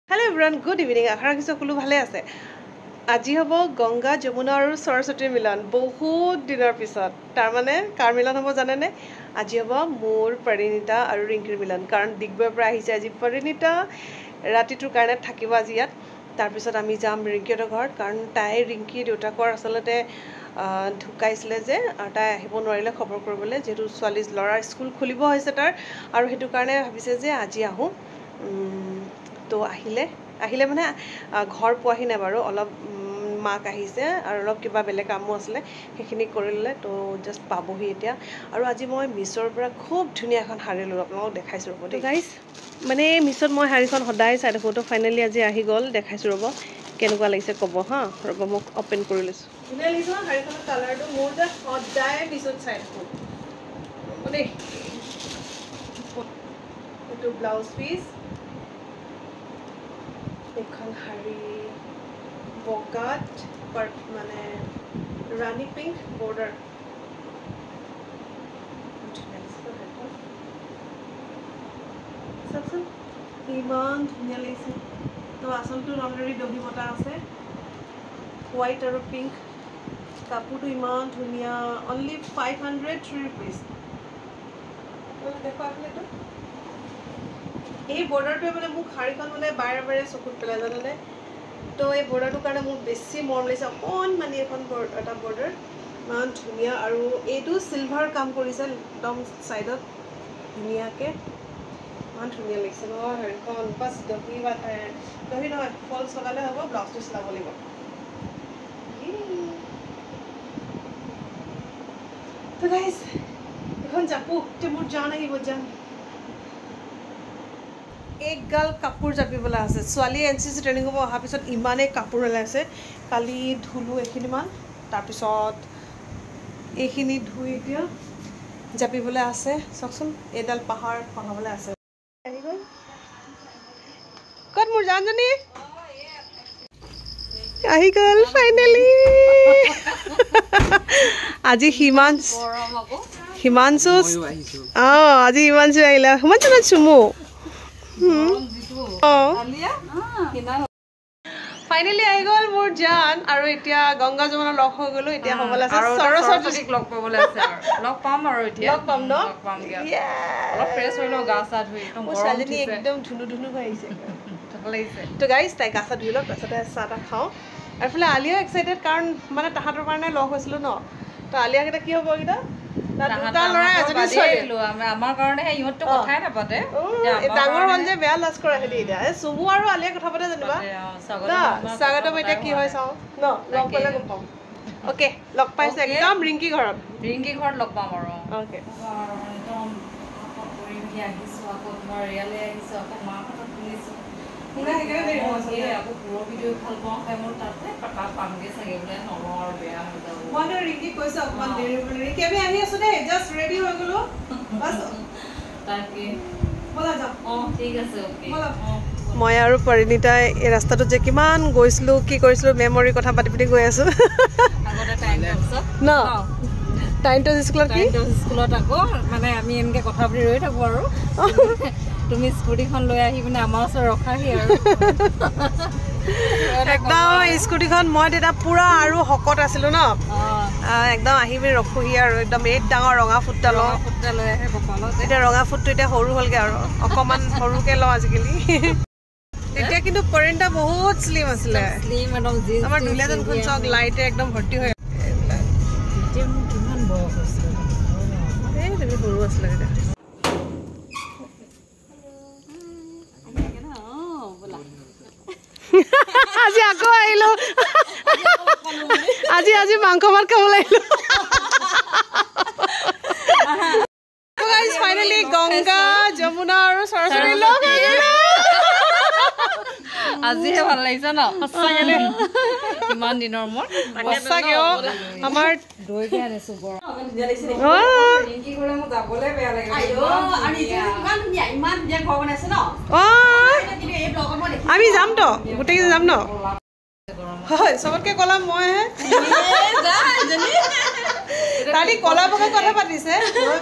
Hello everyone, good evening. আশা ৰাখিছোঁ সকলো ভালে আছে। আজি হ'ব গংগা যমুনা আৰু সৰস্বতীৰ মিলন বহুত দিনৰ পিছত। তাৰ মানে কাৰ মিলন হ'ব জানেনে? আজি হ'ব মোৰ পৰিণীতা আৰু ৰিংকিৰ মিলন। কাৰণ ডিগবৈৰ পৰা আহিছে আজি পৰিণীতা ৰাতিটোৰ কাৰণে থাকিব আজি ইয়াত। তাৰপিছত আমি যাম ৰিংকিহঁতৰ ঘৰত কাৰণ তাই ৰিংকি দেউতাকৰ আচলতে ঢুকাইছিলে যে আৰু তাই আহিব নোৱাৰিলে খবৰ কৰিবলৈ যেহেতু ল'ৰাৰ স্কুল খুলিব হৈছে তাৰ আৰু সেইটো কাৰণে ভাবিছে যে আজি আহোঁ। তো আহিলে মানে ঘৰ পোৱাহি নাই বাৰু অলপ মাক আহিছে আৰু অলপ কিবা বেলেগ কামো আছিলে সেইখিনি কৰিলে তো জাষ্ট পাবহি এতিয়া আৰু আজি মই মিছ'ৰ পৰা খুব ধুনীয়া এখন শাৰী ল'লোঁ আপোনালোকক দেখাইছোঁ ৰ'ব দেই গাইজ মানে মিছ'ত মই শাৰীখন সদায় চাই থাকোঁ তো ফাইনেলি আজি আহি গ'ল দেখাইছোঁ ৰ'ব কেনেকুৱা লাগিছে ক'ব হা ৰ'ব মোক অ'পেন কৰি লৈছোঁ ধুনীয়া লাগিছে শাৰীখনৰ কালাৰটো মোৰ যে সদায় মিছ'ত চাই থাকোঁ দেই এইটো ব্লাউজ পিচ এখন শাৰী বগাত মানে ৰাণী পিংক বৰ্ডাৰ চাওকচোন ইমান ধুনীয়া লাগিছে তো আচলটো অলৰেডি দহি বটা আছে হোৱাইট আৰু পিংক কাপোৰটো ইমান ধুনীয়া অনলি 503 rupees দেখুৱা আপুনিটো এই বৰ্ডাৰটোৱে মানে মোক শাৰীখন মানে বাৰে বাৰে চকুত পেলাই জানেনে তো এই বৰ্ডাৰটোৰ কাৰণে মোক বেছি মৰম লাগিছে অকণমানি এখন এটা বৰ্ডাৰ ইমান ধুনীয়া আৰু এইটো চিলভাৰ কাম কৰিছে একদম ছাইডত ধুনীয়াকৈ ইমান ধুনীয়া লাগিছে নহয় শাৰীখন বাছ দহি নহয় ফলছ লগালে হ'ব ব্লাউজটো চিলাব লাগিব তো গাইজ এখন জাপো এতিয়া মোৰ জান আহিব জান একগাল কাপোৰ জাপিবলৈ আছে ছোৱালীয়ে NCC ট্ৰেইনিং হ'ব অহাৰ পিছত ইমানেই কাপোৰ ওলাইছে কালি ধুলোঁ এইখিনিমান তাৰপিছত এইখিনি ধুই এতিয়া জাপিবলৈ আছে চাওকচোন এইডাল পাহাৰ খহাবলৈ আছে আহি গ'ল ক'ত মোৰ জানজনী আহি গ'ল ফাইনেলি আজি হিমাংশু আজি হিমাংশু আহিলে হিমাংশু না চুমু ফাইনেলি আহি গ'ল মোৰ জান আৰু এতিয়া গংগা যমুনা লগ হৈ গ'লো এতিয়া হ'বলৈ আছে সৰস্বতীক লগ পাবলৈ আছে লগ পাম আৰু এতিয়া লগ পাম ন অলপ ফ্ৰেছ হৈ লওঁ গা চা ধুই একদম ছোৱালীজনী একদম ধুনু হৈ আহিছে তো গাইজ তাই গা চা ধুই লওক তাৰপিছতে চাহ তাহ খাওঁ আৰু এইফালে আলিয়াও এক্সাইটেড কাৰণ মানে তাহাঁতৰ কাৰণে লগ হৈছিলোঁ ন তো আলিয়াকেইটা কি হ'ব এইকেইটা ডাঙৰ হ'ল যে বেয়া লাজ কৰা হেৰি এতিয়া চুমু আৰু আলিয়া কথা পাতে যেনিবা স্বাগতম এতিয়া কি হয় চাওঁ ন লগ পালে গম পাম অ'কে লগ পাইছে একদম ৰিংকি ঘৰত লগ পাম আৰু অ'কে মই আৰু পৰিণীতাই এই ৰাস্তাটোত যে কিমান গৈছিলোঁ কি কৰিছিলোঁ মেমৰি কথা পাতি পাতি গৈ আছোঁ ন টাইমটো স্কুলত আকৌ মানে আমি এনেকৈ কথা পাতি ৰৈ থাকোঁ আৰু তুমি স্কুটিখন লৈ আহি পিনে আমাৰ ওচৰত ৰখাহি আৰু একদম স্কুটিখন মই তেতিয়া পুৰা আৰু শকত আছিলোঁ ন একদম আহি পিনে ৰখোহি আৰু একদম এই ডাঙৰ ৰঙা ফুটটা লৈ আহে কপালত এতিয়া ৰঙা ফুটটো এতিয়া সৰু হ'লগৈ আৰু অকণমান সৰুকৈ লওঁ আজিকালি তেতিয়া কিন্তু পৰিণীতা বহুত শ্লিম আছিলে আমাৰ দুলীয়াজানখন চাওক লাইটে একদম ভৰ্তি হৈ কিমান বয়স হৈছিলে এই তুমি সৰু আছিলে তেতিয়া আজি আকৌ আহিলো আজি মাংস ভাত খাবলৈ আহিলো ফাইনেলি গংগা যমুনা আৰু সৰস্বতী লগ আজিহে ভাল লাগিছে ন সঁচাকে ইমান দিনৰ মূৰত সঁচাকে আমাৰ দৈকে আনিছো আমি যাম তো গোটেইকেইজন যাম ন হয় চবতকে কলা মইহে তালি কলা বগা কথা পাতিছে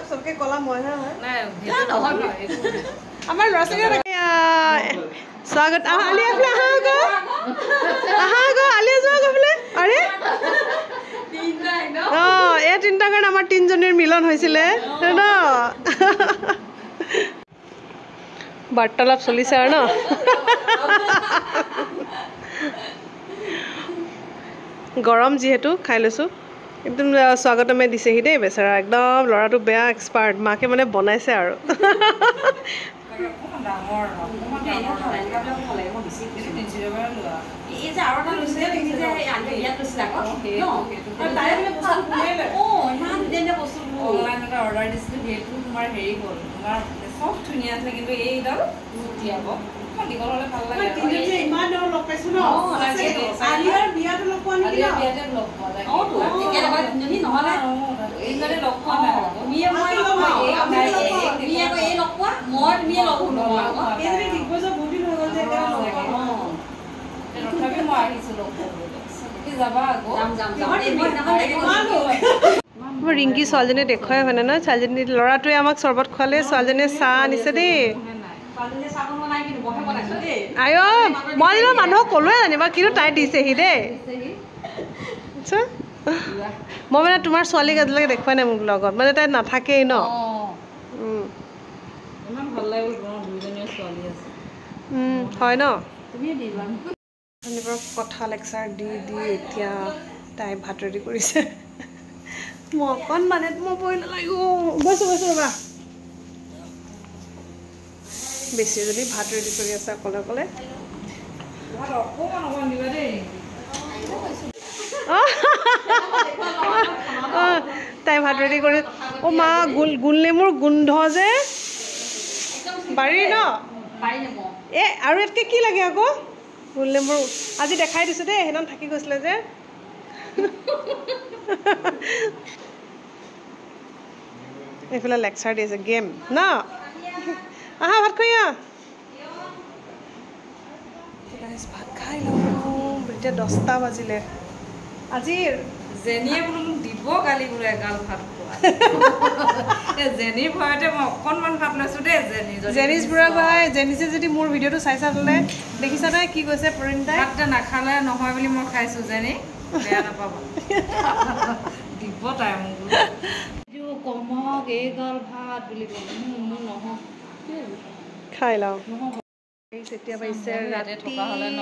চবতকে কলা মইহে হয় আমাৰ ল'ৰা ছোৱালী स्वागत आली आपले आली যোৱা গফলে আৰে এই তিনটা কাৰণ আমাৰ তিনজনীৰ মিলন হৈছিলে ন বাৰ্তালাপ চলিছে আৰু ন গৰম যিহেতু খাই লৈছো একদম স্বাগতমে দিছেহি দেই বেচাৰা একদম ল'ৰাটো বেয়া এক্সপাৰ্ট মাকে মানে বনাইছে আৰু ৰিংকি ছোৱালীজনী দেখুৱাই হয়নে ন ছোৱালীজনী ল'ৰাটোৱে আমাক চৰ্বত খুৱালে ছোৱালীজনীয়ে চাহ আনিছে দেই আই মই মানুহক ক'লোৱে জানিবা কিন্তু তাই দিছেহি দেই মই মানে তোমাৰ ছোৱালীক আজিলৈকে দেখুৱাই নাই মোক লগত মানে তাই নাথাকেই ন হয় ন কথা লেকচাৰ দি দি এতিয়া তাই ভাত ৰেডি কৰিছে মই অকণমানে মই বহি নালাগিব বৈছো ৰ'বা বেছি যদি ভাত ৰেডি কৰি আছে অকলে অকলে তাই ভাত ৰেডি কৰি অ' মা গোল নেমুৰ গোন্ধ যে বাৰী ন এই আৰু ইয়াতকৈ কি লাগে আকৌ গোল নেমুৰ আজি দেখাই দিছোঁ দেই সেইদিনা থাকি গৈছিলে যে এইফালে লেকচাৰ দি আছে গেম ন আহা ভাত খাই ভাত খাই লওঁ এতিয়া 10টা বাজিলে আজি জেনিয়ে বোলো মোক দিব গালি বোলো এগাল ভাত খোৱা জেনিৰ ভয়তে মই অকণমান ভাত লৈছোঁ দেই জেনিছ বুঢ়া ভাই জেনিছে যদি মোৰ ভিডিঅ'টো চাইছা হ'লে দেখিছা নাই কি কৈছে পৰিণীতাই ভাত নাখালে নহয় বুলি মই খাইছোঁ জেনি বেয়া নাপাব দিব তাই মোক কমক এইগাল ভাত বুলি ক'লে মোৰ নহয় খাই লওঁ এতিয়া পাইছে ৰাতি থকা হ'লে ন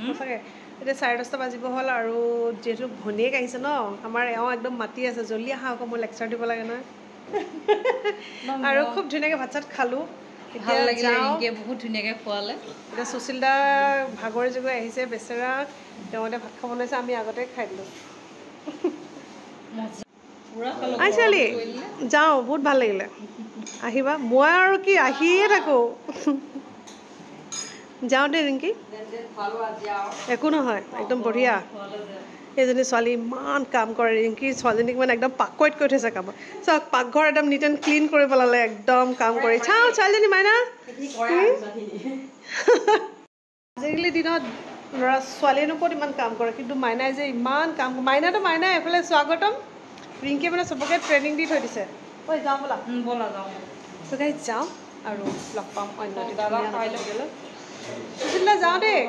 সঁচাকৈ এতিয়া 10:30 বাজিব হ'ল আৰু যিহেতু ভনীয়েক আহিছে ন আমাৰ এওঁ একদম মাতি আছে জল্দি আহা আকৌ মই লেকচাৰ দিব লাগে নহয় আৰু খুব ধুনীয়াকৈ ভাত চাত খালোঁ ভাল লাগিলে বহুত ধুনীয়াকৈ খোৱালে এতিয়া সুশীল দা ভাগৰি জুগৰি আহিছে বেচেৰা তেওঁ এতিয়া ভাত খাব লৈছে আমি আগতে খাই দিলোঁ আই ছোৱালী যাওঁ বহুত ভাল লাগিলে আহিবা মই আৰু কি আহিয়ে থাকোঁ যাওঁ দেই ৰিংকি একো নহয় একদম বঢ়িয়া এইজনী ছোৱালী ইমান কাম কৰে ৰিংকি ছোৱালীজনীক মানে একদম পাকৈত কৰি থৈছে কামত চাওক পাকঘৰ একদম নিট এণ্ড ক্লিন কৰি পেলালে একদম কাম কৰি চাওঁ ছোৱালীজনী মাইনা আজিকালি দিনত ল'ৰা ছোৱালীয়েনো ক'ত ইমান কাম কৰে কিন্তু মাইনাই যে ইমান কাম মাইনাই এইফালে স্বাগতম ৰিংকিয়ে মানে চবকে ট্ৰেইনিং দি থৈ দিছে ঐ যাওঁ ব'লা যাওঁ আৰু লগ পাম অন্য সুশীল দা যাওঁ দেই